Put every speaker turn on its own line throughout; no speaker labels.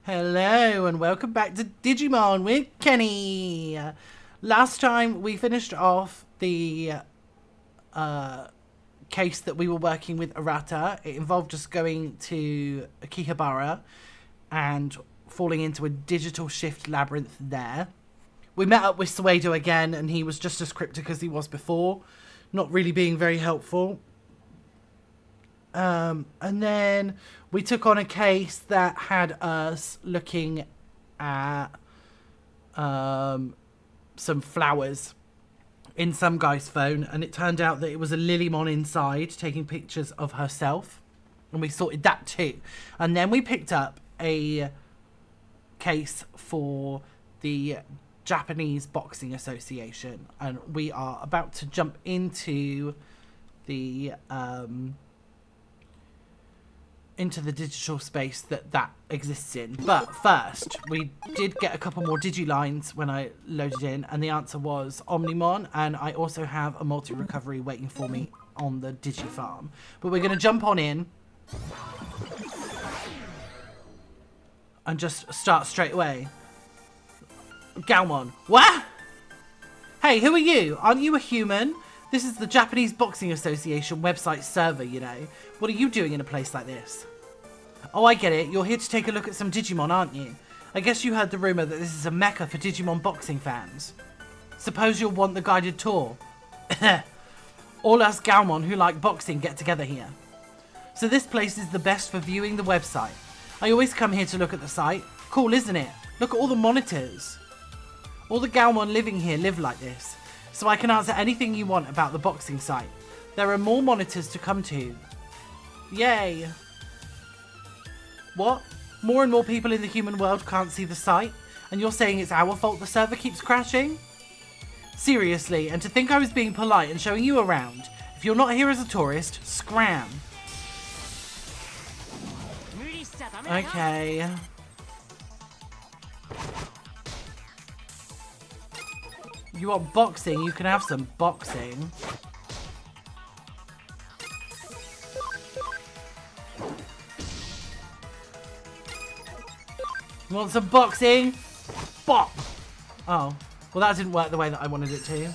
Hello and welcome back to Digimon with Kenny. Last time we finished off the case that we were working with Arata. It involved us going to Akihabara and falling into a digital shift labyrinth there. We met up with Suedo again and he was just as cryptic as he was before, not really being very helpful. And then we took on a case that had us looking at some flowers in some guy's phone, and it turned out that it was a Lilymon inside taking pictures of herself, and we sorted that too. And then we picked up a case for the Japanese Boxing Association, and we are about to jump into the digital space that exists in. But first, we did get a couple more Digilines when I loaded in, and the answer was Omnimon, and I also have a multi-recovery waiting for me on the Digi farm. But we're going to jump on in and just start straight away. Galmon. What? Hey, who are you? Aren't you a human? This is the Japanese Boxing Association website server, you know. What are you doing in a place like this? Oh, I get it. You're here to take a look at some Digimon, aren't you? I guess you heard the rumour that this is a mecca for Digimon boxing fans. Suppose you'll want the guided tour. All us Galmon who like boxing get together here. So this place is the best for viewing the website. I always come here to look at the site. Cool, isn't it? Look at all the monitors. All the Galmon living here live like this. So I can answer anything you want about the boxing site. There are more monitors to come to. Yay! What? More and more people in the human world can't see the site? And you're saying it's our fault the server keeps crashing? Seriously, and to think I was being polite and showing you around. If you're not here as a tourist, scram. Okay. You want boxing? You can have some boxing. You want some boxing? Bop! Oh. Well, that didn't work the way that I wanted it to.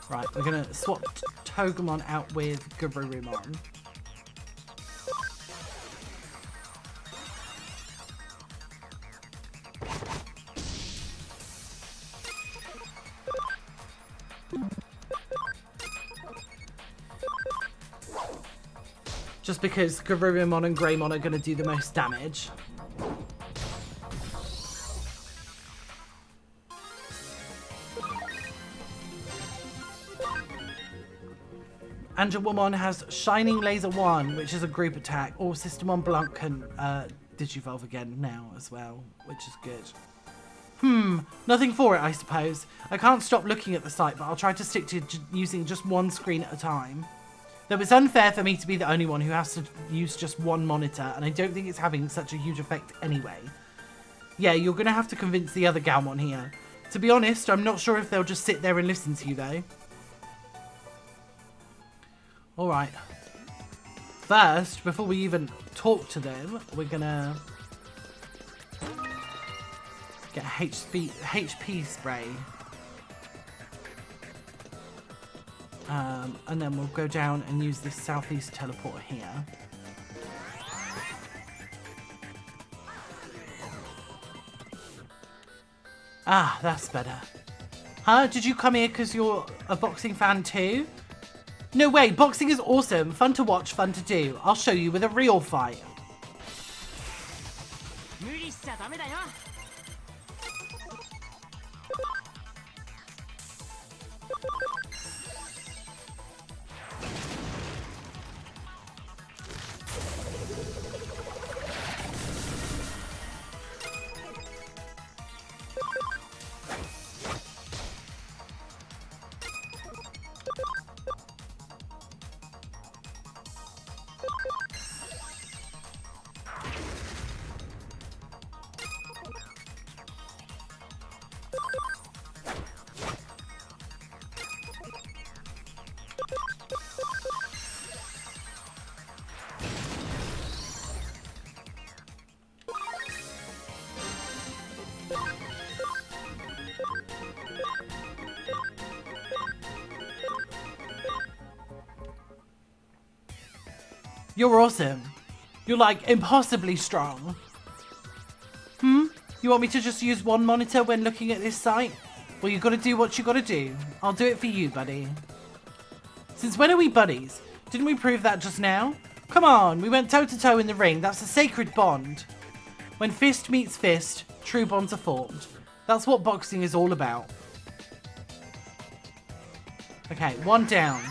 Right, we're going to swap Togemon out with Garurumon. Just because Garurumon and Greymon are going to do the most damage. Angelwomon has Shining Laser 1, which is a group attack. Or Systemon Blunt can Digivolve again now as well, which is good. Nothing for it, I suppose. I can't stop looking at the site, but I'll try to stick to using just one screen at a time. Though it's unfair for me to be the only one who has to use just one monitor, and I don't think it's having such a huge effect anyway. Yeah, you're going to have to convince the other Galmon here. To be honest, I'm not sure if they'll just sit there and listen to you, though. Alright. First, before we even talk to them, we're going to get a HP spray. And then we'll go down and use this southeast teleporter here. Ah, that's better. Huh? Did you come here because you're a boxing fan too? No way, boxing is awesome. Fun to watch, fun to do. I'll show you with a real fight. You're awesome. You're like impossibly strong. You want me to just use one monitor when looking at this site? Well, you gotta do what you gotta do. I'll do it for you, buddy. Since when are we buddies? Didn't we prove that just now? Come on, we went toe to toe in the ring. That's a sacred bond. When fist meets fist, true bonds are formed. That's what boxing is all about. Okay, one down.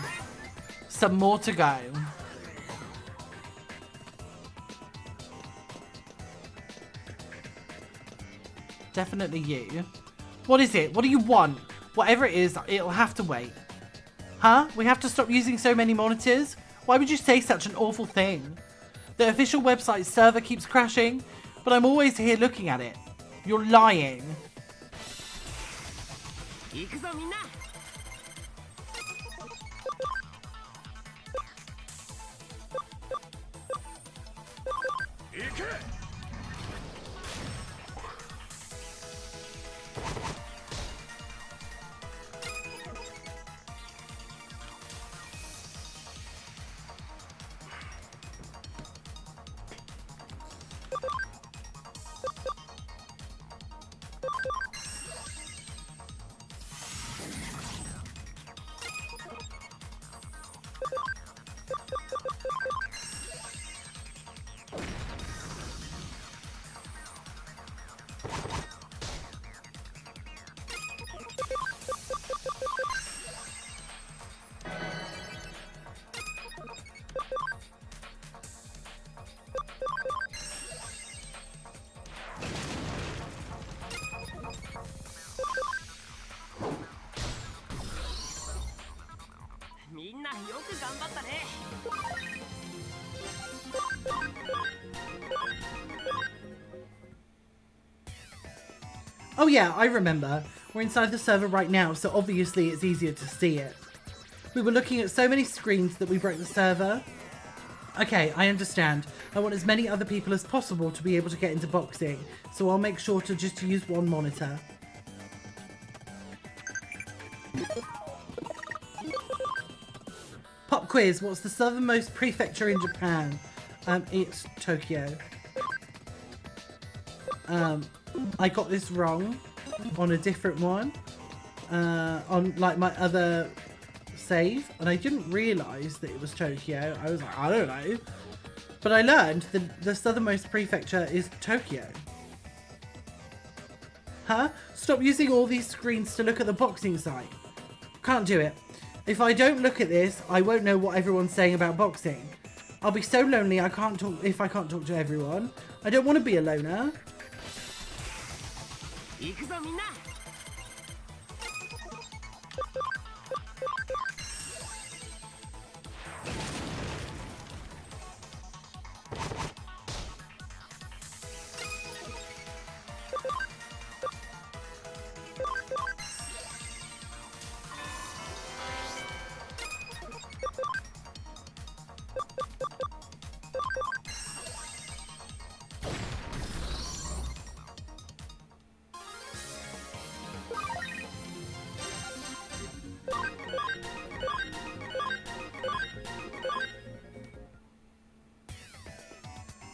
Some more to go. Definitely you. What is it? What do you want? Whatever it is, it'll have to wait. Huh? We have to stop using so many monitors? Why would you say such an awful thing? The official website server keeps crashing, but I'm always here looking at it. You're lying. Oh yeah, I remember. We're inside the server right now, so obviously it's easier to see it. We were looking at so many screens that we broke the server. Okay, I understand. I want as many other people as possible to be able to get into boxing, so I'll make sure to just use one monitor. Pop quiz, what's the southernmost prefecture in Japan? It's Tokyo. I got this wrong on a different one, on like my other save, and I didn't realise that it was Tokyo. I was like, I don't know. But I learned that the southernmost prefecture is Tokyo. Huh? Stop using all these screens to look at the boxing site. Can't do it. If I don't look at this, I won't know what everyone's saying about boxing. I'll be so lonely I can't talk if I can't talk to everyone. I don't want to be a loner.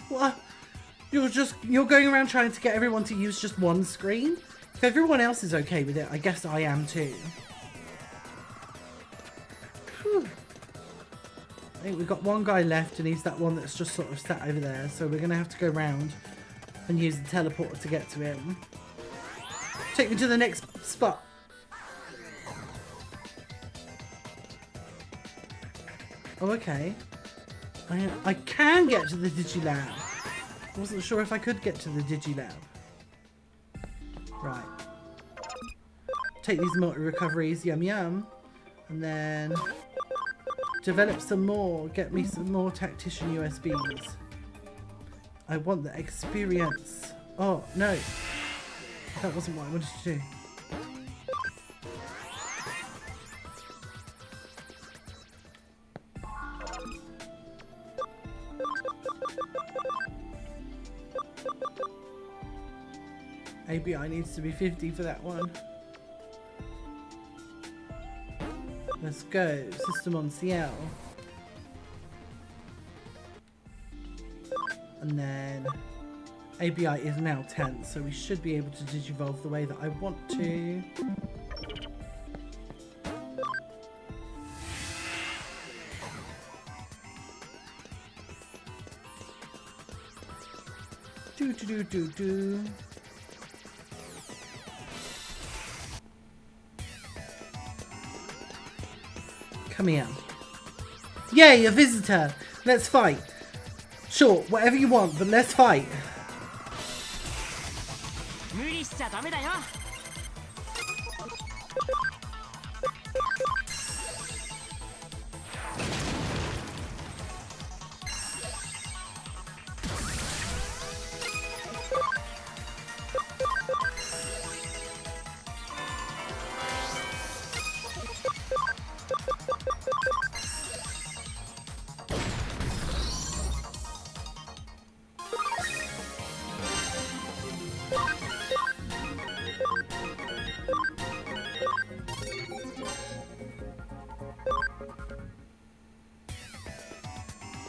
What? You're going around trying to get everyone to use just one screen? If everyone else is okay with it, I guess I am too. Whew. I think we've got one guy left and he's that one that's just sort of sat over there, so we're going to have to go round and use the teleporter to get to him. Take me to the next spot. Oh, okay. I can get to the Digilab. I wasn't sure if I could get to the Digilab. Right. Take these multi-recoveries, yum yum. And then develop some more. Get me some more tactician USBs. I want the experience. Oh, no. That wasn't what I wanted to do. ABI needs to be 50 for that one. Let's go. System on CL. And then ABI is now 10, so we should be able to digivolve the way that I want to. Do. Come here. Yay, a visitor! Let's fight. Sure, whatever you want, but let's fight.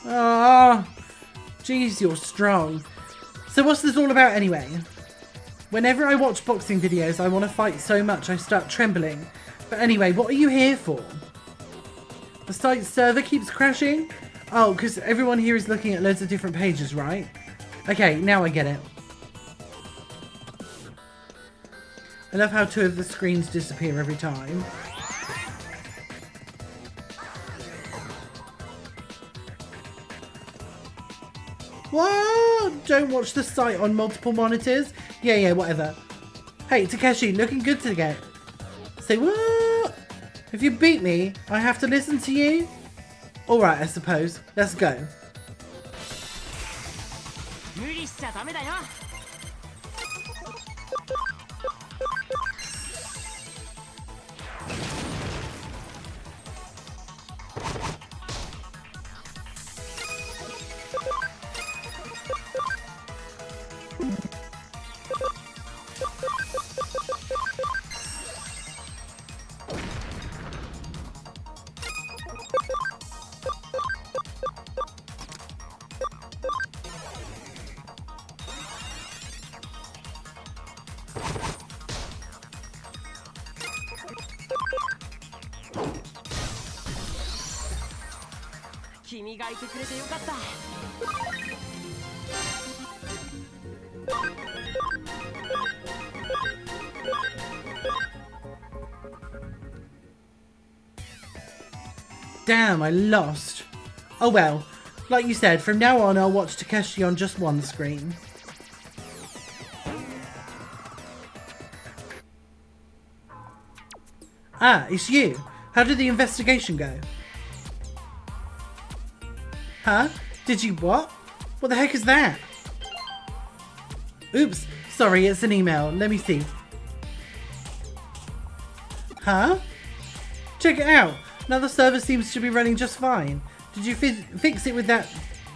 Ah, jeez, you're strong. So what's this all about anyway? Whenever I watch boxing videos, I want to fight so much I start trembling. But anyway, what are you here for? The site's server keeps crashing? Oh, because everyone here is looking at loads of different pages, right? Okay, now I get it. I love how two of the screens disappear every time. What? Don't watch the site on multiple monitors? Yeah, whatever. Hey, Takeshi, looking good today. Say what? If you beat me, I have to listen to you? Alright, I suppose. Let's go. Damn, I lost. Oh well, like you said, from now on I'll watch Takeshi on just one screen. Ah, it's you. How did the investigation go? Huh? Did you what? What the heck is that? Oops, sorry, it's an email. Let me see. Huh? Check it out. Now the server seems to be running just fine. Did you fix it with that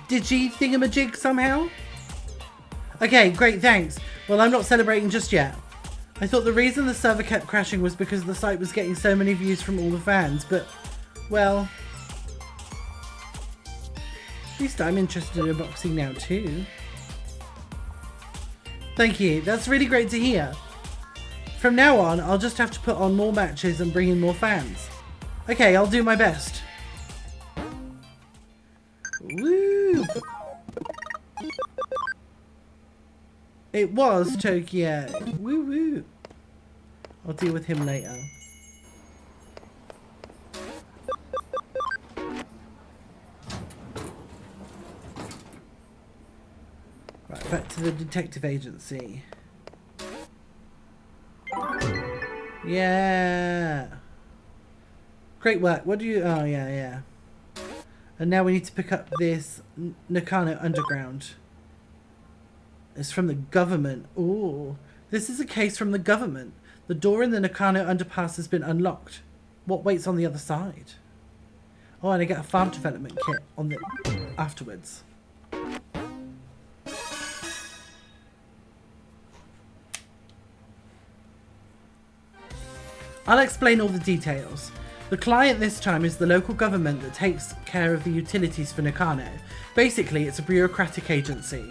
digi thingamajig somehow? Okay, great, thanks. Well, I'm not celebrating just yet. I thought the reason the server kept crashing was because the site was getting so many views from all the fans, but, well, at least I'm interested in boxing now too. Thank you, that's really great to hear. From now on, I'll just have to put on more matches and bring in more fans. Okay, I'll do my best. Woo! It was Tokyo. Woo woo. I'll deal with him later. Right, back to the detective agency. Yeah. Great work. What do you... Oh, yeah. And now we need to pick up this Nakano Underground. It's from the government. Ooh. This is a case from the government. The door in the Nakano Underpass has been unlocked. What waits on the other side? Oh, and I get a farm development kit on the... afterwards. I'll explain all the details. The client this time is the local government that takes care of the utilities for Nakano. Basically, it's a bureaucratic agency.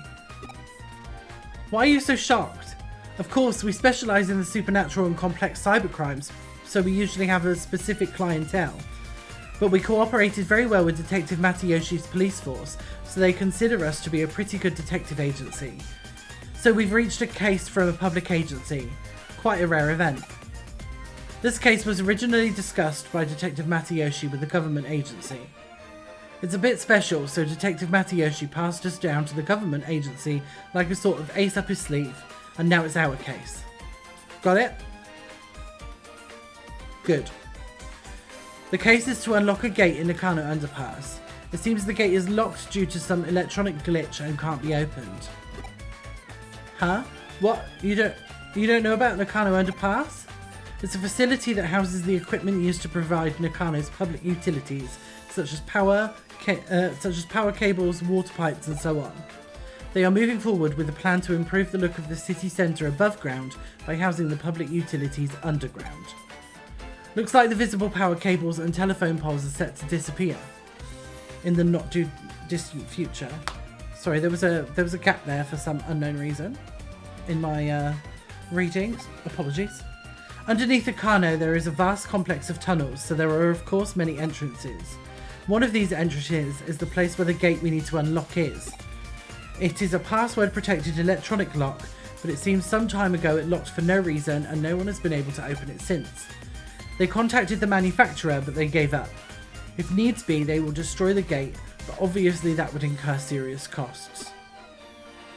Why are you so shocked? Of course, we specialise in the supernatural and complex cybercrimes, so we usually have a specific clientele. But we cooperated very well with Detective Matayoshi's police force, so they consider us to be a pretty good detective agency. So we've reached a case from a public agency. Quite a rare event. This case was originally discussed by Detective Matayoshi with the government agency. It's a bit special, so Detective Matayoshi passed us down to the government agency like a sort of ace up his sleeve, and now it's our case. Got it? Good. The case is to unlock a gate in Nakano Underpass. It seems the gate is locked due to some electronic glitch and can't be opened. Huh? What? You don't know about Nakano Underpass? It's a facility that houses the equipment used to provide Nakano's public utilities, such as power cables, water pipes, and so on. They are moving forward with a plan to improve the look of the city centre above ground by housing the public utilities underground. Looks like the visible power cables and telephone poles are set to disappear in the not too distant future. Sorry, there was a gap there for some unknown reason in my readings. Apologies. Underneath the Kano, there is a vast complex of tunnels, so there are of course many entrances. One of these entrances is the place where the gate we need to unlock is. It is a password protected electronic lock, but it seems some time ago it locked for no reason and no one has been able to open it since. They contacted the manufacturer, but they gave up. If needs be, they will destroy the gate, but obviously that would incur serious costs.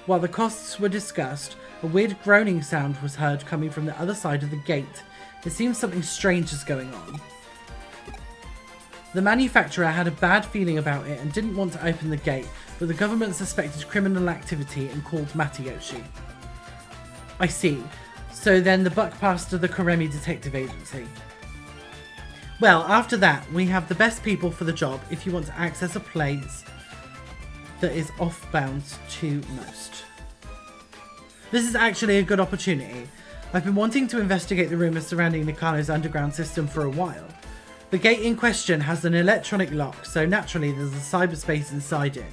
While the costs were discussed, a weird groaning sound was heard coming from the other side of the gate. It seems something strange is going on. The manufacturer had a bad feeling about it and didn't want to open the gate, but the government suspected criminal activity and called Matayoshi. I see. So then the buck passed to the Koremi Detective Agency. Well, after that, we have the best people for the job if you want to access a place that is off-bound to most. This is actually a good opportunity. I've been wanting to investigate the rumours surrounding Nakano's underground system for a while. The gate in question has an electronic lock, so naturally there's a cyberspace inside it.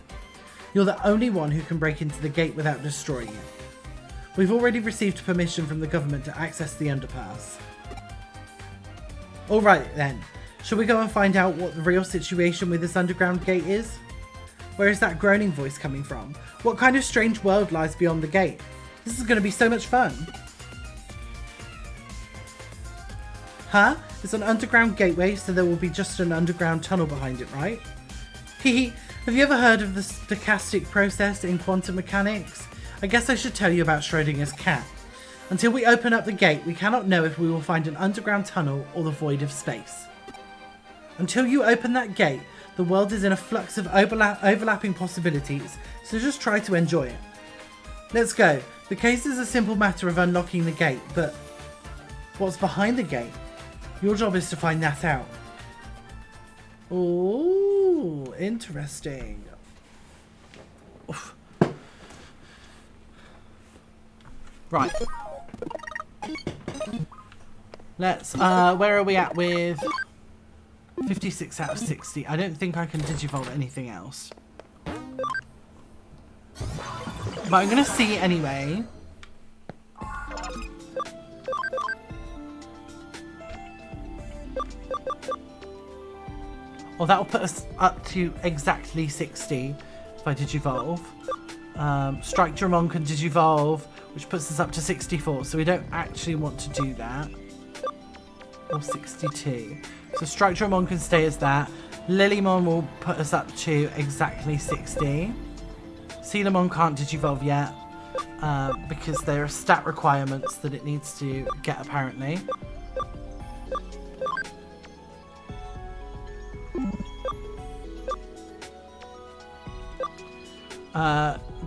You're the only one who can break into the gate without destroying it. We've already received permission from the government to access the underpass. Alright then, shall we go and find out what the real situation with this underground gate is? Where is that groaning voice coming from? What kind of strange world lies beyond the gate? This is going to be so much fun. Huh? It's an underground gateway, so there will be just an underground tunnel behind it, right? Hehe, have you ever heard of the stochastic process in quantum mechanics? I guess I should tell you about Schrodinger's cat. Until we open up the gate, we cannot know if we will find an underground tunnel or the void of space. Until you open that gate, the world is in a flux of overlapping possibilities, so just try to enjoy it. Let's go. The case is a simple matter of unlocking the gate, but what's behind the gate? Your job is to find that out. Ooh, interesting. Oof. Right. Let's, where are we at with 56 out of 60? I don't think I can digivolve anything else. But I'm going to see anyway. Well, that'll put us up to exactly 60 if I digivolve. Strike Dramon can digivolve, which puts us up to 64, so we don't actually want to do that. Or 62. So Strike Dramon can stay as that. Lilymon will put us up to exactly 60. Sealamon can't digivolve yet, because there are stat requirements that it needs to get apparently.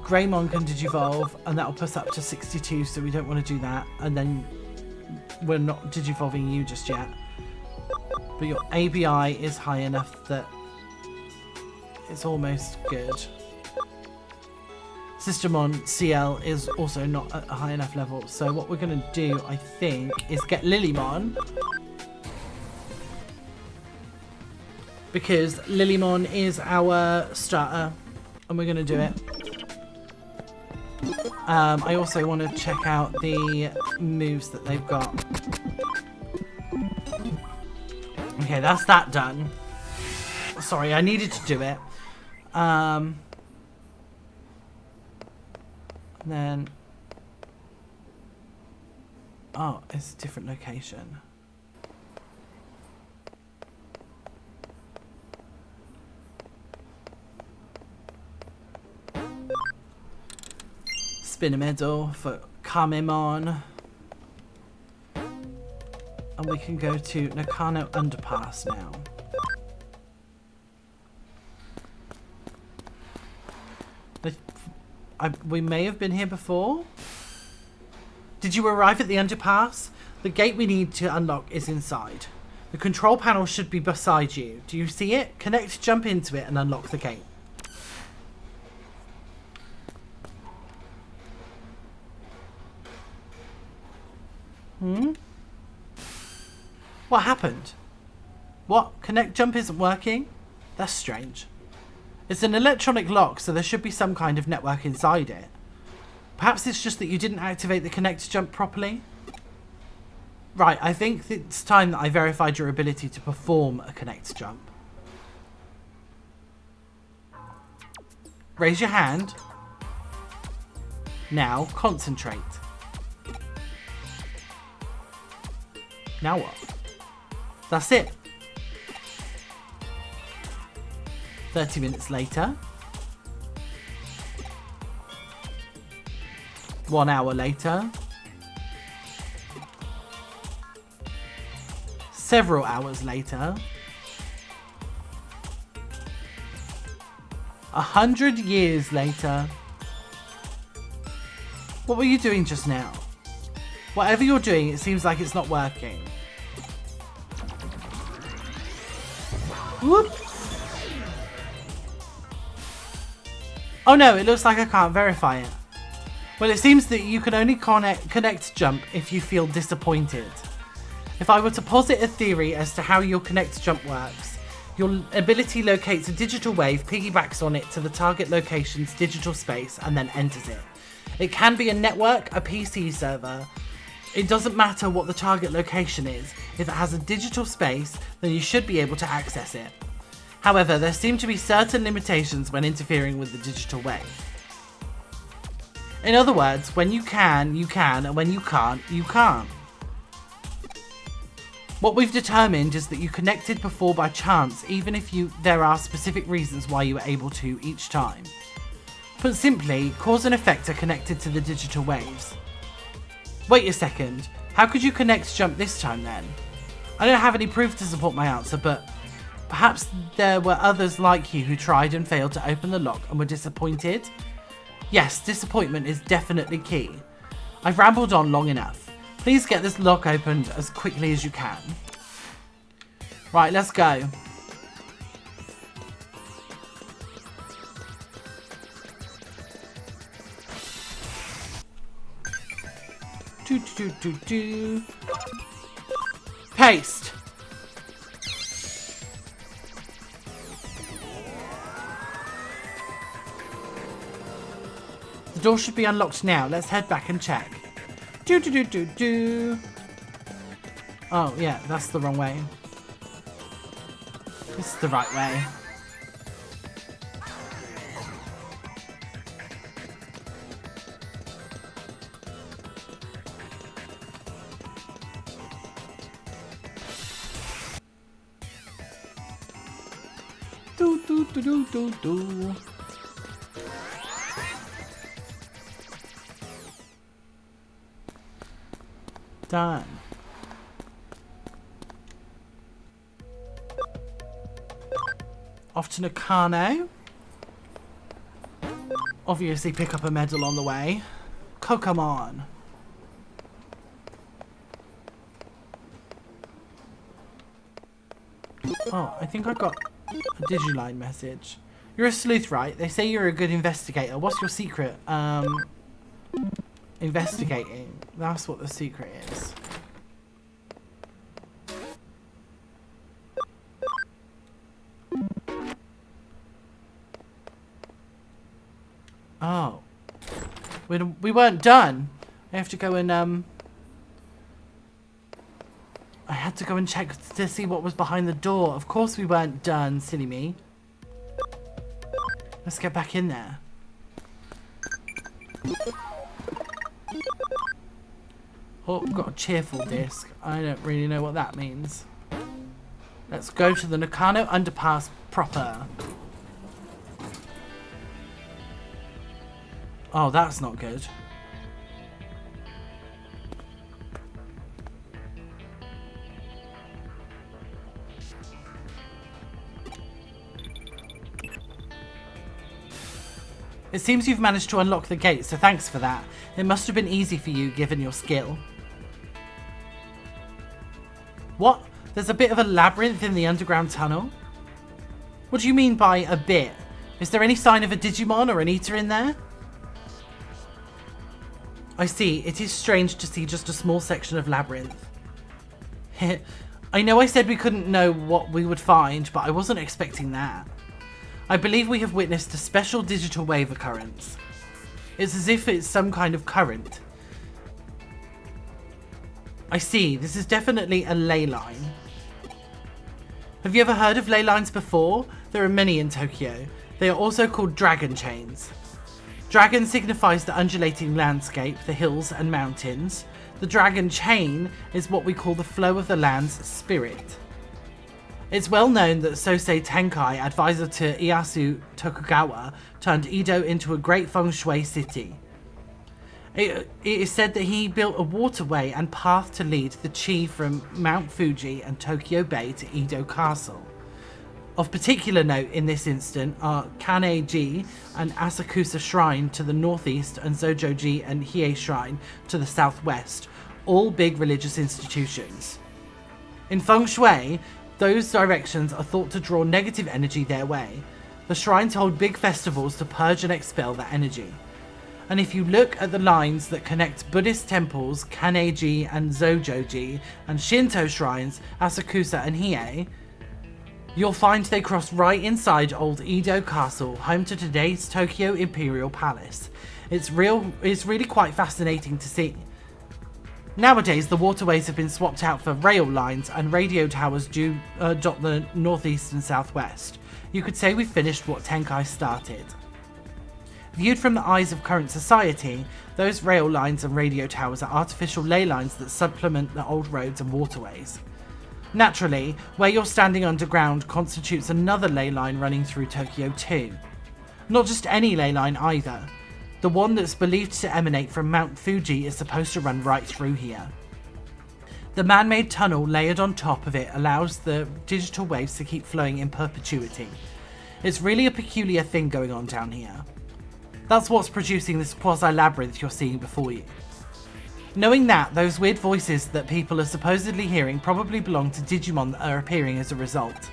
Greymon can digivolve, and that'll put us up to 62, so we don't want to do that. And then we're not digivolving you just yet. But your ABI is high enough that it's almost good. Systemon CL is also not at a high enough level, so what we're going to do, I think, is get Lilymon. because Lilymon is our starter and we're going to do it. I also want to check out the moves that they've got. Okay, that's that done. Sorry, I needed to do it. Then... Oh, it's a different location. Spin a medal for Kamemon. And we can go to Nakano Underpass now. We may have been here before. Did you arrive at the underpass? The gate we need to unlock is inside. The control panel should be beside you. Do you see it? Connect, jump into it and unlock the gate. What happened? What? Connect jump isn't working? That's strange. It's an electronic lock, so there should be some kind of network inside it. Perhaps it's just that you didn't activate the connect jump properly? Right, I think it's time that I verified your ability to perform a connect jump. Raise your hand. Now, concentrate. Now what? That's it. 30 minutes later. 1 hour later. Several hours later. 100 years later. What were you doing just now? Whatever you're doing, it seems like it's not working. Whoop! Oh no, it looks like I can't verify it. Well, it seems that you can only connect jump if you feel disappointed. If I were to posit a theory as to how your connect jump works, your ability locates a digital wave, piggybacks on it to the target location's digital space, and then enters it. It can be a network, a PC server. It doesn't matter what the target location is. If it has a digital space, then you should be able to access it. However, there seem to be certain limitations when interfering with the digital wave. In other words, when you can, and when you can't, you can't. What we've determined is that you connected before by chance, even if there are specific reasons why you were able to each time. Put simply, cause and effect are connected to the digital waves. Wait a second, how could you connect jump this time then? I don't have any proof to support my answer, but perhaps there were others like you who tried and failed to open the lock and were disappointed? Yes, disappointment is definitely key. I've rambled on long enough. Please get this lock opened as quickly as you can. Right, let's go. Paste. The door should be unlocked now. Let's head back and check. Oh, yeah, that's the wrong way. This is the right way. Done. Off to Nakano. Obviously pick up a medal on the way. Kokomon. Oh, I think I got a Digiline message. You're a sleuth, right? They say you're a good investigator. What's your secret? Investigating. That's what the secret is. Oh. We weren't done. I have to go and, I had to go and check to see what was behind the door. Of course we weren't done, silly me. Let's get back in there. Oh, we've got a cheerful disc. I don't really know what that means. Let's go to the Nakano Underpass proper. Oh, that's not good. It seems you've managed to unlock the gate, so thanks for that. It must have been easy for you, given your skill. What? There's a bit of a labyrinth in the underground tunnel? What do you mean by a bit? Is there any sign of a Digimon or an Eater in there? I see. It is strange to see just a small section of labyrinth. I know I said we couldn't know what we would find, but I wasn't expecting that. I believe we have witnessed a special digital wave occurrence. It's as if it's some kind of current. I see. This is definitely a ley line. Have you ever heard of ley lines before? There are many in Tokyo. They are also called dragon chains. Dragon signifies the undulating landscape, the hills and mountains. The dragon chain is what we call the flow of the land's spirit. It's well known that Sosei Tenkai, advisor to Ieyasu Tokugawa, turned Edo into a great feng shui city. It is said that he built a waterway and path to lead the chi from Mount Fuji and Tokyo Bay to Edo Castle. Of particular note in this instant are Kanei-ji and Asakusa Shrine to the northeast and Zojo-ji and Hiei Shrine to the southwest, all big religious institutions. In feng shui, those directions are thought to draw negative energy their way. The shrines hold big festivals to purge and expel that energy. And if you look at the lines that connect Buddhist temples, Kanei-ji and Zojo-ji, and Shinto shrines, Asakusa and Hiei, you'll find they cross right inside old Edo Castle, home to today's Tokyo Imperial Palace. It's really quite fascinating to see. Nowadays, the waterways have been swapped out for rail lines and radio towers dot the northeast and southwest. You could say we've finished what Tenkai started. Viewed from the eyes of current society, those rail lines and radio towers are artificial ley lines that supplement the old roads and waterways. Naturally, where you're standing underground constitutes another ley line running through Tokyo too. Not just any ley line either. The one that's believed to emanate from Mount Fuji is supposed to run right through here. The man-made tunnel layered on top of it allows the digital waves to keep flowing in perpetuity. It's really a peculiar thing going on down here. That's what's producing this quasi-labyrinth you're seeing before you. Knowing that, those weird voices that people are supposedly hearing probably belong to Digimon that are appearing as a result.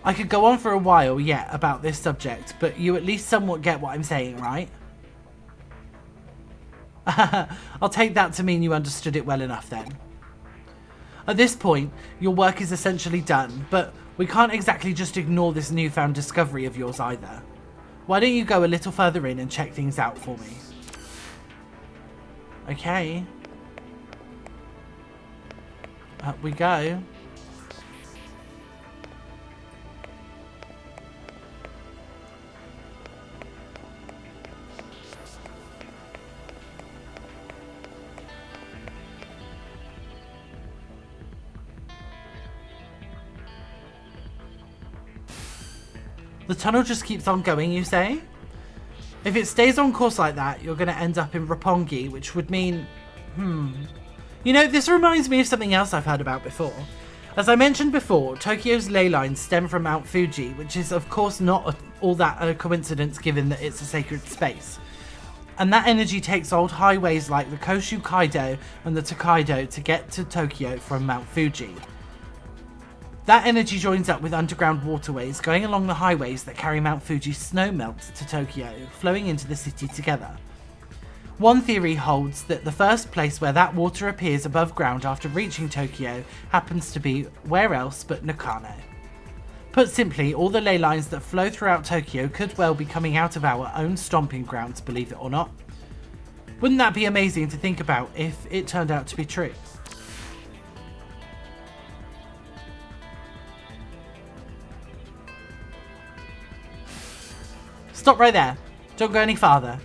I could go on for a while yet about this subject, but you at least somewhat get what I'm saying, right? I'll take that to mean you understood it well enough then. At this point, your work is essentially done, but we can't exactly just ignore this newfound discovery of yours either. Why don't you go a little further in and check things out for me? Okay. Up we go. The tunnel just keeps on going, you say? If it stays on course like that, you're going to end up in Roppongi, which would mean... You know, this reminds me of something else I've heard about before. As I mentioned before, Tokyo's ley lines stem from Mount Fuji, which is of course not all that a coincidence given that it's a sacred space. And that energy takes old highways like the Koshu Kaido and the Tokaido to get to Tokyo from Mount Fuji. That energy joins up with underground waterways going along the highways that carry Mount Fuji's snowmelt to Tokyo, flowing into the city together. One theory holds that the first place where that water appears above ground after reaching Tokyo happens to be where else but Nakano. Put simply, all the ley lines that flow throughout Tokyo could well be coming out of our own stomping grounds, believe it or not. Wouldn't that be amazing to think about if it turned out to be true? Stop right there. Don't go any farther.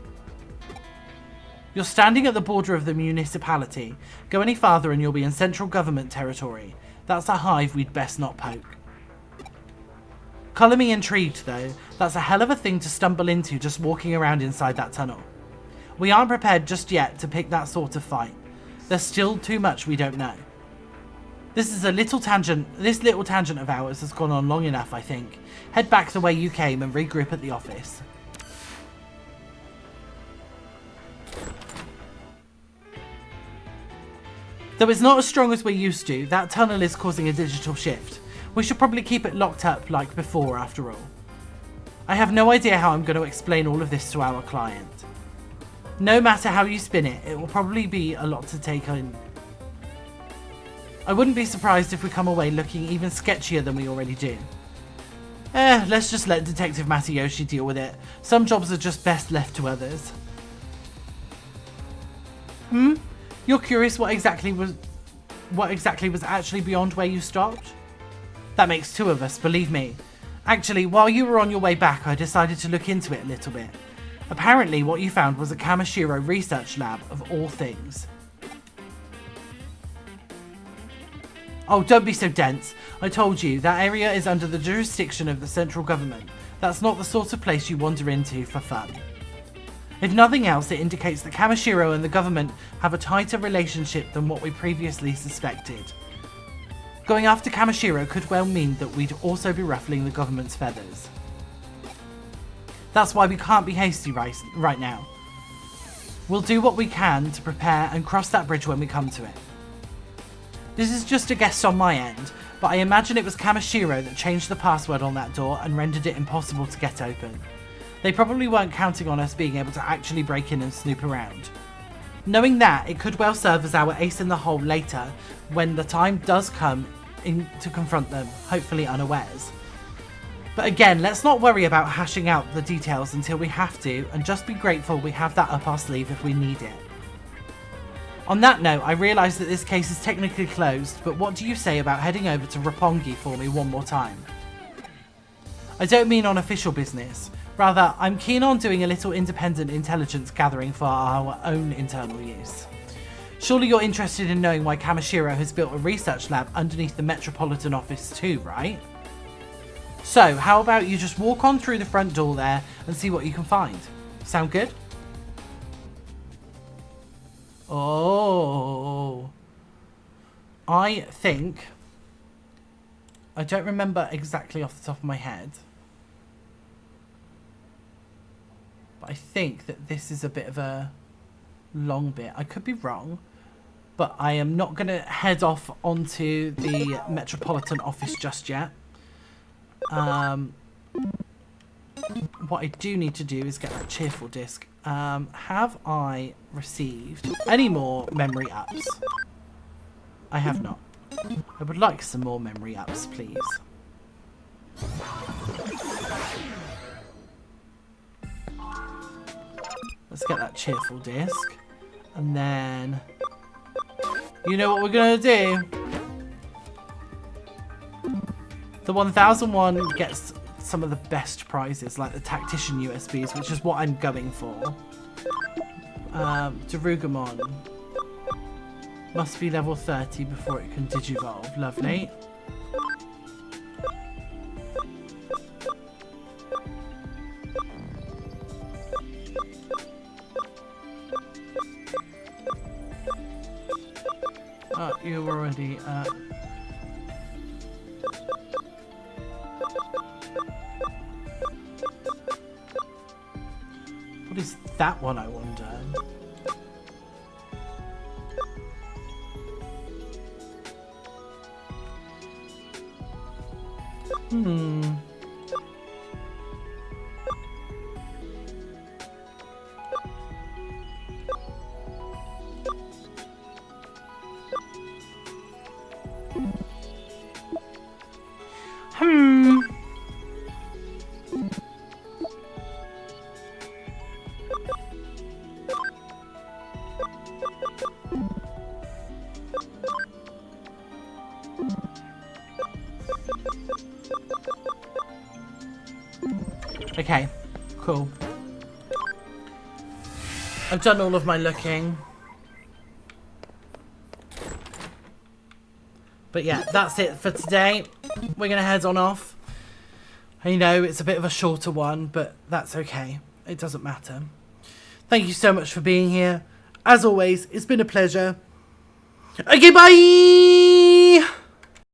You're standing at the border of the municipality. Go any farther and you'll be in central government territory. That's a hive we'd best not poke. Colour me intrigued though. That's a hell of a thing to stumble into just walking around inside that tunnel. We aren't prepared just yet to pick that sort of fight. There's still too much we don't know. This little tangent of ours has gone on long enough, I think. Head back the way you came and regroup at the office. Though it's not as strong as we're used to, that tunnel is causing a digital shift. We should probably keep it locked up like before, after all. I have no idea how I'm going to explain all of this to our client. No matter how you spin it, it will probably be a lot to take in. I wouldn't be surprised if we come away looking even sketchier than we already do. Let's just let Detective Matayoshi deal with it. Some jobs are just best left to others. You're curious what exactly was actually beyond where you stopped? That makes two of us, believe me. Actually, while you were on your way back, I decided to look into it a little bit. Apparently, what you found was a Kamishiro research lab, of all things. Oh, don't be so dense. I told you, that area is under the jurisdiction of the central government. That's not the sort of place you wander into for fun. If nothing else, it indicates that Kamishiro and the government have a tighter relationship than what we previously suspected. Going after Kamishiro could well mean that we'd also be ruffling the government's feathers. That's why we can't be hasty right now. We'll do what we can to prepare and cross that bridge when we come to it. This is just a guess on my end, but I imagine it was Kamishiro that changed the password on that door and rendered it impossible to get open. They probably weren't counting on us being able to actually break in and snoop around. Knowing that, it could well serve as our ace in the hole later when the time does come in to confront them, hopefully unawares. But again, let's not worry about hashing out the details until we have to, and just be grateful we have that up our sleeve if we need it. On that note, I realise that this case is technically closed, but what do you say about heading over to Roppongi for me one more time? I don't mean on official business. Rather, I'm keen on doing a little independent intelligence gathering for our own internal use. Surely you're interested in knowing why Kamishiro has built a research lab underneath the Metropolitan Office too, right? So, how about you just walk on through the front door there and see what you can find? Sound good? Oh. I think... I don't remember exactly off the top of my head. But I think that this is a bit of a long bit. I could be wrong, but I am not going to head off onto the Metropolitan Office just yet. What I do need to do is get that cheerful disc. Have I received any more memory ups? I have not. I would like some more memory ups, please. Let's get that cheerful disc. And then... you know what we're going to do? The 1001 gets some of the best prizes, like the Tactician USBs, which is what I'm going for. Darugomon. Must be level 30 before it can digivolve. Lovely. You're already what is that one, I wonder? Okay, cool. I've done all of my looking. But yeah, that's it for today. We're going to head on off. I know it's a bit of a shorter one, but that's okay. It doesn't matter. Thank you so much for being here. As always, it's been a pleasure. Okay, bye!